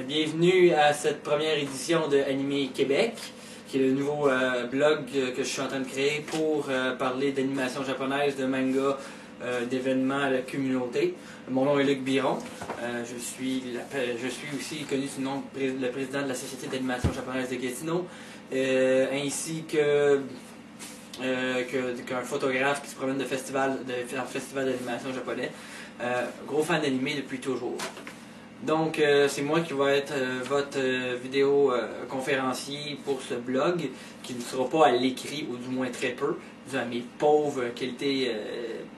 Bienvenue à cette première édition de Animé Québec, qui est le nouveau blog que je suis en train de créer pour parler d'animation japonaise, de manga, d'événements à la communauté. Mon nom est Luc Biron. Je suis aussi connu sous le nom de le président de la Société d'animation japonaise de Gatineau, ainsi qu'un photographe qui se promène de festival d'animation japonais. Gros fan d'animé depuis toujours. Donc, c'est moi qui vais être votre vidéo conférencier pour ce blog, qui ne sera pas à l'écrit, ou du moins très peu, dû à mes pauvres qualités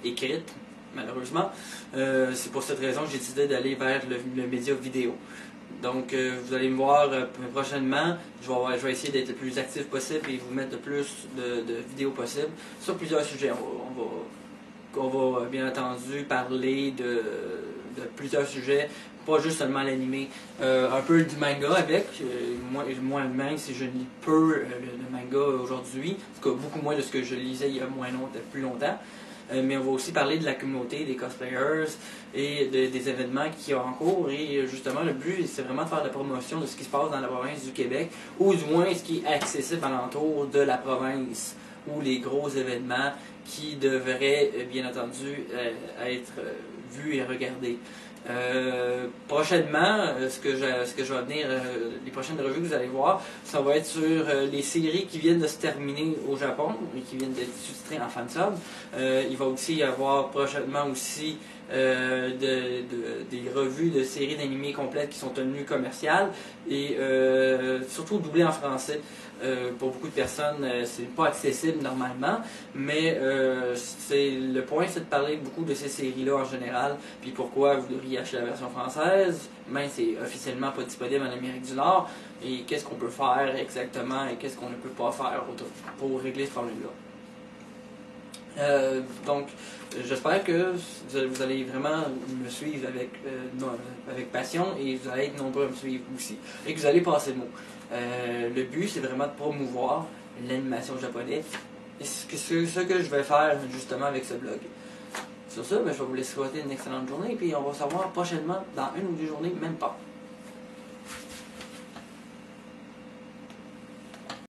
écrites, malheureusement. C'est pour cette raison que j'ai décidé d'aller vers le média vidéo. Donc, vous allez me voir prochainement. Je vais essayer d'être le plus actif possible et vous mettre le plus de vidéos possible sur plusieurs sujets. On va bien entendu parler de plusieurs sujets, pas juste seulement l'animé, un peu du manga avec, moi-même si je lis peu le manga aujourd'hui, en tout cas beaucoup moins de ce que je lisais il y a plus longtemps, mais on va aussi parler de la communauté, des cosplayers et des événements qui ont en cours, et justement le but c'est vraiment de faire la promotion de ce qui se passe dans la province du Québec, ou du moins ce qui est accessible alentour de la province, ou les gros événements qui devraient bien entendu être vus et regardés. Prochainement, ce que je vais venir, les prochaines revues que vous allez voir, ça va être sur les séries qui viennent de se terminer au Japon et qui viennent d'être sous-titrées en fansub. Il va aussi y avoir prochainement aussi des revues de séries d'animés complètes qui sont tenues commerciales et surtout doublées en français. Pour beaucoup de personnes, c'est pas accessible normalement, mais le point c'est de parler beaucoup de ces séries-là en général, puis pourquoi vous devriez acheter la version française, mais c'est officiellement pas disponible en Amérique du Nord, et qu'est-ce qu'on peut faire exactement et qu'est-ce qu'on ne peut pas faire pour régler ce problème-là. Donc, j'espère que vous allez vraiment me suivre avec passion, et vous allez être nombreux à me suivre aussi, et que vous allez passer le mot. Le but, c'est vraiment de promouvoir l'animation japonaise, et c'est ce que je vais faire justement avec ce blog. Sur ça, je vais vous laisser souhaiter une excellente journée, et puis on va se revoir prochainement dans une ou deux journées, même pas.